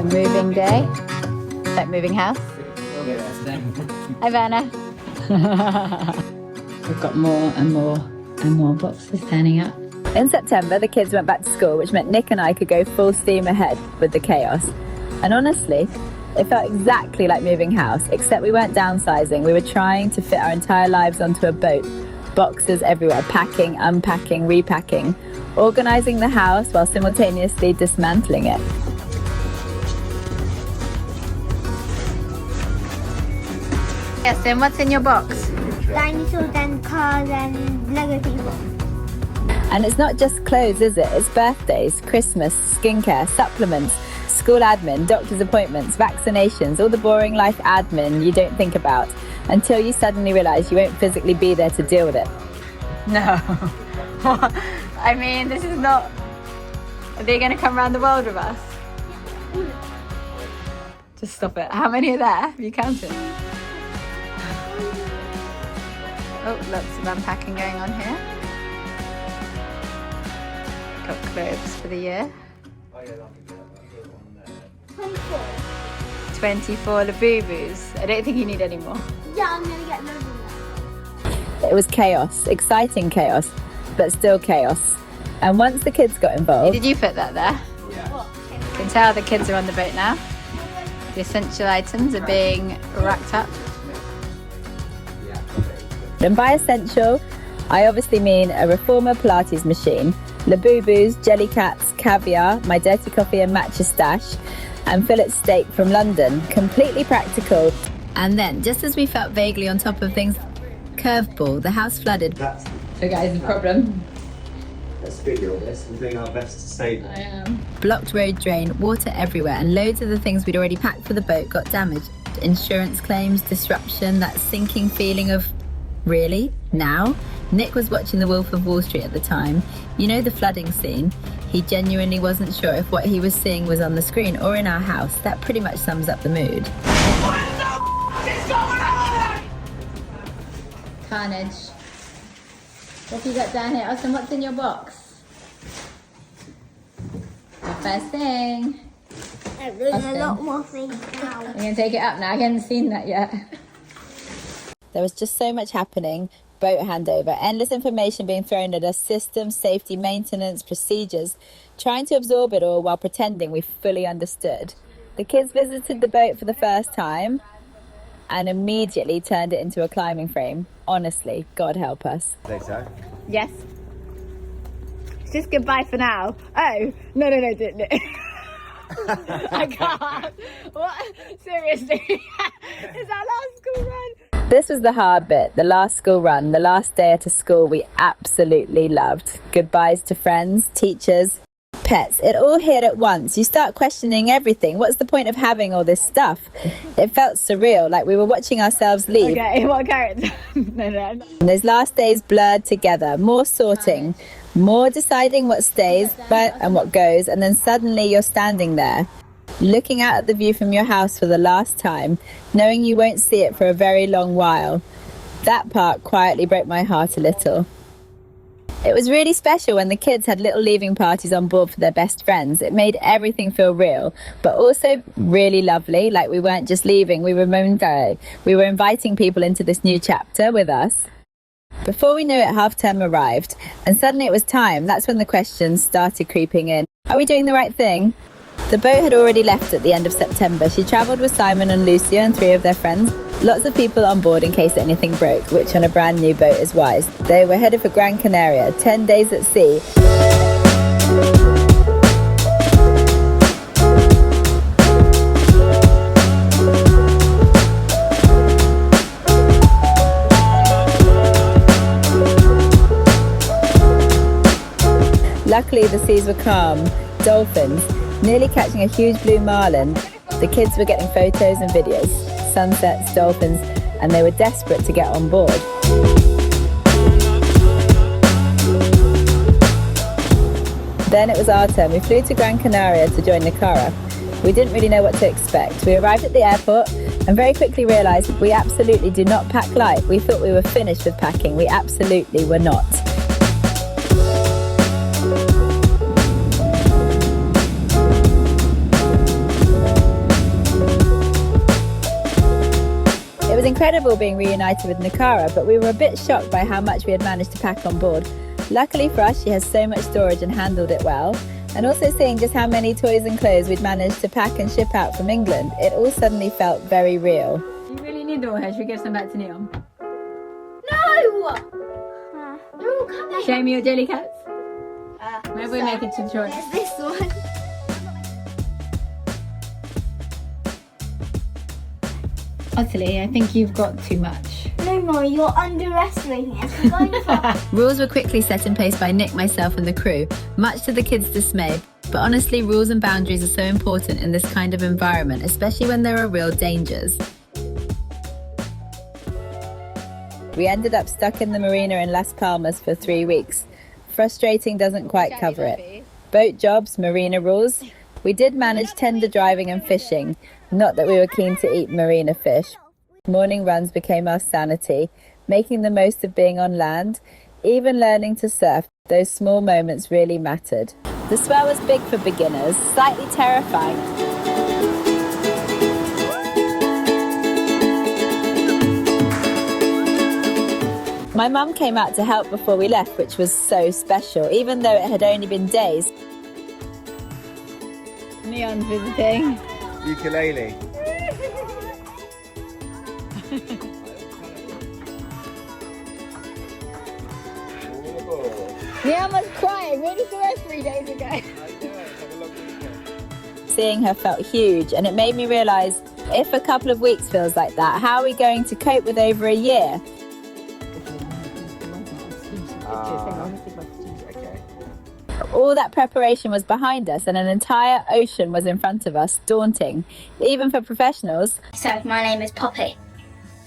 Moving day. Like moving house. Hi, Vanna. We've got more and more and more boxes turning up. In September, the kids went back to school, which meant Nick and I could go full steam ahead with the chaos. And honestly, it felt exactly like moving house, except we weren't downsizing. We were trying to fit our entire lives onto a boat. Boxes everywhere, packing, unpacking, repacking, organising the house while simultaneously dismantling it. Yes, and what's in your box? Dinosaurs and cars and Lego people. And it's not just clothes, is it? It's birthdays, Christmas, skincare, supplements, school admin, doctor's appointments, vaccinations, all the boring life admin you don't think about until you suddenly realise you won't physically be there to deal with it. No. I mean, this is not... Are they going to come around the world with us? Just stop it. How many are there? Have you counted? Oh, lots of unpacking going on here. Got clothes for the year. 24. 24 Labubus. I don't think you need any more. Yeah, I'm going to get loads of them. It was chaos, exciting chaos, but still chaos. And once the kids got involved... Did you put that there? Yeah. You can tell the kids are on the boat now. The essential items are being racked up. And by essential, I obviously mean a reformer Pilates machine, Labubus, jelly cats, caviar, my dirty coffee and matcha stash, and fillet steak from London. Completely practical. And then, just as we felt vaguely on top of things, curveball, the house flooded. So guys, the problem. Let's figure all this. We're doing our best to save it. I am. Blocked road drain, water everywhere, and loads of the things we'd already packed for the boat got damaged. Insurance claims, disruption, that sinking feeling of, really? Now? Nick was watching The Wolf of Wall Street at the time. You know the flooding scene? He genuinely wasn't sure if what he was seeing was on the screen or in our house. That pretty much sums up the mood. What the is going on? Carnage. What have you got down here? Austin, what's in your box? The first thing. There's Austin. a lot more things now. I'm going to take it up now. I haven't seen that yet. There was just so much happening. Boat handover, endless information being thrown at us, systems, safety, maintenance, procedures, trying to absorb it all while pretending we fully understood. The kids visited the boat for the first time and immediately turned it into a climbing frame. Honestly, God help us. Think so? Yes. It's just goodbye for now. Oh, no, didn't it? I can't. What? Seriously? Is our last school run? This was the hard bit, the last school run, the last day at a school we absolutely loved. Goodbyes to friends, teachers, pets. It all hit at once. You start questioning everything. What's the point of having all this stuff? It felt surreal, like we were watching ourselves leave. Okay, what character? No. And those last days blurred together. More sorting, more deciding what stays and what goes, and then suddenly you're standing there, looking out at the view from your house for the last time, knowing you won't see it for a very long while. That part quietly broke my heart a little. It was really special when the kids had little leaving parties on board for their best friends. It made everything feel real, but also really lovely, like we weren't just leaving, we were inviting people into this new chapter with us. Before we knew it, half-term arrived, and suddenly it was time. That's when the questions started creeping in. Are we doing the right thing? The boat had already left at the end of September. She travelled with Simon and Lucia and 3 of their friends. Lots of people on board in case anything broke, which on a brand new boat is wise. They were headed for Gran Canaria, 10 days at sea. Luckily, the seas were calm. Dolphins, nearly catching a huge blue marlin. The kids were getting photos and videos, sunsets, dolphins, and they were desperate to get on board. Then it was our turn. We flew to Gran Canaria to join Nicara. We didn't really know what to expect. We arrived at the airport and very quickly realised we absolutely do not pack light. We thought we were finished with packing. We absolutely were not. incredible being reunited with Nicara, but we were a bit shocked by how much we had managed to pack on board. Luckily for us, she has so much storage and handled it well. And also seeing just how many toys and clothes we'd managed to pack and ship out from England, it all suddenly felt very real. You really need all her. Should we give some back to Neon? No! They're all coming. Show me your jelly cats. Maybe we make it to the shore. There's this one. Utterly, I think you've got too much. No more, you're underestimating us. We're going for... Rules were quickly set in place by Nick, myself and the crew, much to the kids' dismay. But honestly, rules and boundaries are so important in this kind of environment, especially when there are real dangers. We ended up stuck in the marina in Las Palmas for 3 weeks. Frustrating doesn't quite cover it. Boat jobs, marina rules. We did manage tender driving and fishing, not that we were keen to eat marina fish. Morning runs became our sanity, making the most of being on land, even learning to surf. Those small moments really mattered. The swell was big for beginners, slightly terrifying. My mum came out to help before we left, which was so special, even though it had only been days. Neon's visiting. Ukulele. Neon was crying. We only saw her 3 days ago. I know, have a lovely weekend. Seeing her felt huge, and it made me realise, if a couple of weeks feels like that, how are we going to cope with over a year? Okay. All that preparation was behind us and an entire ocean was in front of us, daunting, even for professionals. So, my name is Poppy.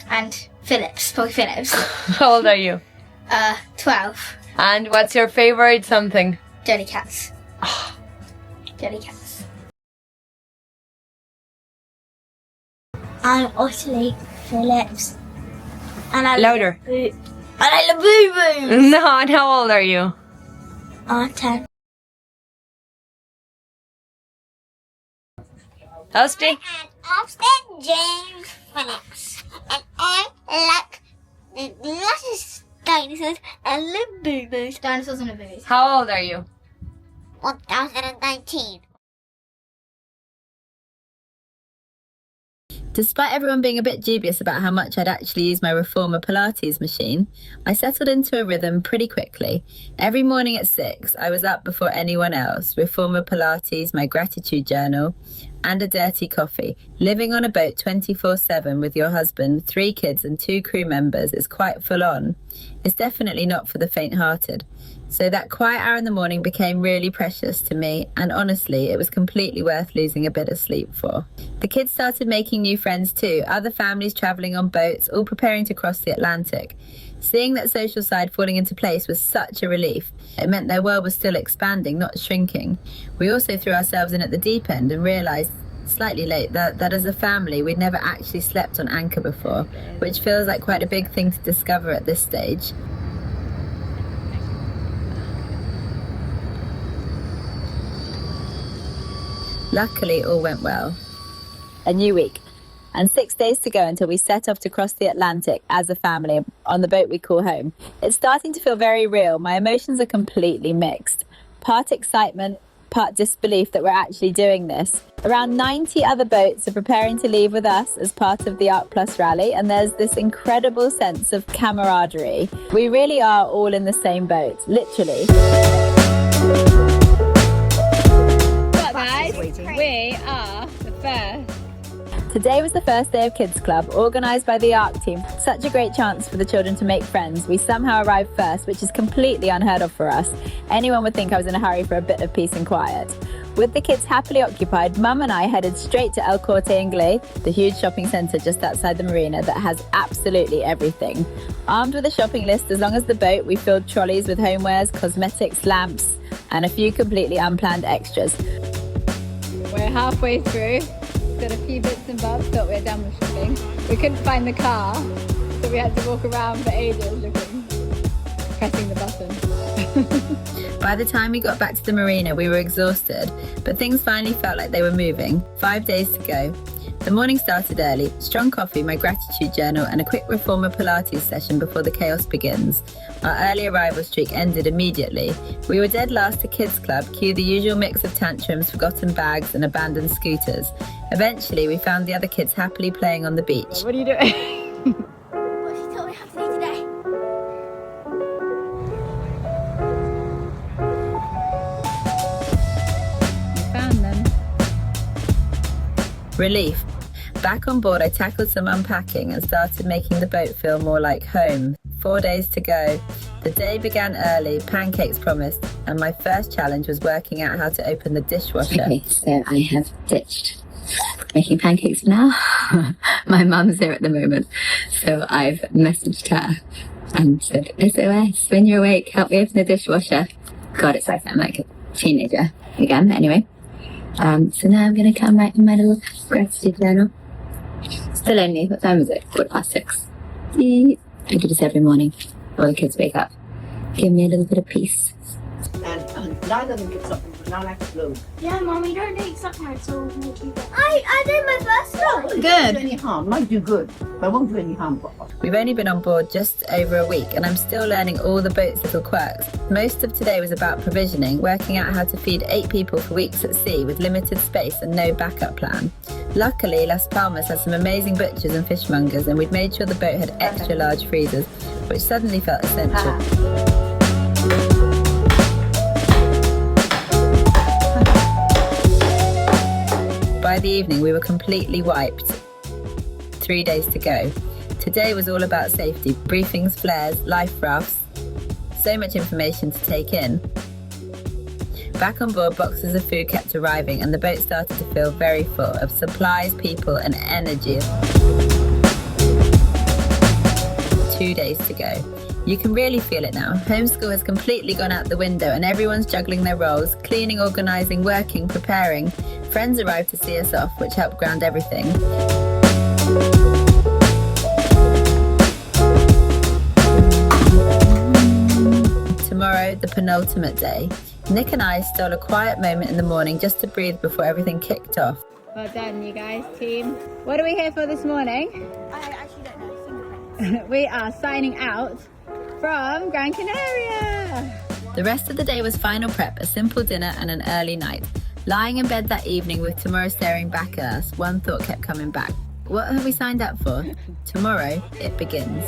And Phillips, Poppy Phillips. How old are you? 12. And what's your favorite something? Jelly cats. Jelly cats. I'm Ottilie Phillips. And I Louder. And I love boo-boo. No, and how old are you? I'm 10. Hosty? And Austin James Phillips. And I like the latest dinosaurs and live boo-boos. Dinosaurs and live boo-boos. How old are you? 1019. Despite everyone being a bit dubious about how much I'd actually use my reformer Pilates machine, I settled into a rhythm pretty quickly. Every morning at 6, I was up before anyone else, reformer Pilates, my gratitude journal, and a dirty coffee. Living on a boat 24/7 with your husband, 3 kids and 2 crew members is quite full on. It's definitely not for the faint-hearted. So that quiet hour in the morning became really precious to me, and honestly, it was completely worth losing a bit of sleep for. The kids started making new friends too, other families travelling on boats, all preparing to cross the Atlantic. Seeing that social side falling into place was such a relief. It meant their world was still expanding, not shrinking. We also threw ourselves in at the deep end and realised, slightly late, that as a family we'd never actually slept on anchor before, which feels like quite a big thing to discover at this stage. Luckily, all went well. A new week, and 6 days to go until we set off to cross the Atlantic as a family on the boat we call home. It's starting to feel very real. My emotions are completely mixed. Part excitement, part disbelief that we're actually doing this. Around 90 other boats are preparing to leave with us as part of the Arc Plus rally, and there's this incredible sense of camaraderie. We really are all in the same boat, literally. Guys, we are the first. Today was the first day of Kids Club, organised by the ARC team. Such a great chance for the children to make friends. We somehow arrived first, which is completely unheard of for us. Anyone would think I was in a hurry for a bit of peace and quiet. With the kids happily occupied, Mum and I headed straight to El Corte Inglés, the huge shopping centre just outside the marina that has absolutely everything. Armed with a shopping list as long as the boat, we filled trolleys with homewares, cosmetics, lamps, and a few completely unplanned extras. We're halfway through. Got a few bits and bobs, thought we were done with shopping. We couldn't find the car, so we had to walk around for ages looking, pressing the button. By the time we got back to the marina, we were exhausted, but things finally felt like they were moving. 5 days to go. The morning started early, strong coffee, my gratitude journal and a quick reformer Pilates session before the chaos begins. Our early arrival streak ended immediately. We were dead last to Kids Club, cue the usual mix of tantrums, forgotten bags and abandoned scooters. Eventually we found the other kids happily playing on the beach. What are you doing? What she told me how to do today. Found them. Relief. Back on board, I tackled some unpacking and started making the boat feel more like home. 4 days to go. The day began early, pancakes promised, and my first challenge was working out how to open the dishwasher. Okay, so I have ditched making pancakes now. My mum's here at the moment, so I've messaged her and said, SOS, when you're awake, help me open the dishwasher. God, it's like I'm like a teenager again, but anyway. So now I'm going to come write in my little gratitude journal. Still only, what time is it? 6:15. I do this every morning before the kids wake up. Give me a little bit of peace. And neither of them get something, but now I have to blow. Yeah, Mommy, don't eat something so we'll keep it. I did my first one. It won't do any harm. Might do good, but it won't do any harm. We've only been on board just over a week and I'm still learning all the boat's little quirks. Most of today was about provisioning, working out how to feed 8 people for weeks at sea with limited space and no backup plan. Luckily, Las Palmas has some amazing butchers and fishmongers and we'd made sure the boat had extra large freezers, which suddenly felt essential. By the evening, we were completely wiped. 3 days to go. Today was all about safety, briefings, flares, life rafts. So much information to take in. Back on board, boxes of food kept arriving and the boat started to feel very full of supplies, people and energy. 2 days to go. You can really feel it now. Homeschool has completely gone out the window and everyone's juggling their roles, cleaning, organising, working, preparing. Friends arrived to see us off, which helped ground everything. Tomorrow, the penultimate day. Nick and I stole a quiet moment in the morning just to breathe before everything kicked off. Well done, you guys, team. What are we here for this morning? I actually don't know. Fingerprints. We are signing out from Gran Canaria. The rest of the day was final prep, a simple dinner and an early night. Lying in bed that evening with tomorrow staring back at us, one thought kept coming back. What have we signed up for? Tomorrow, it begins.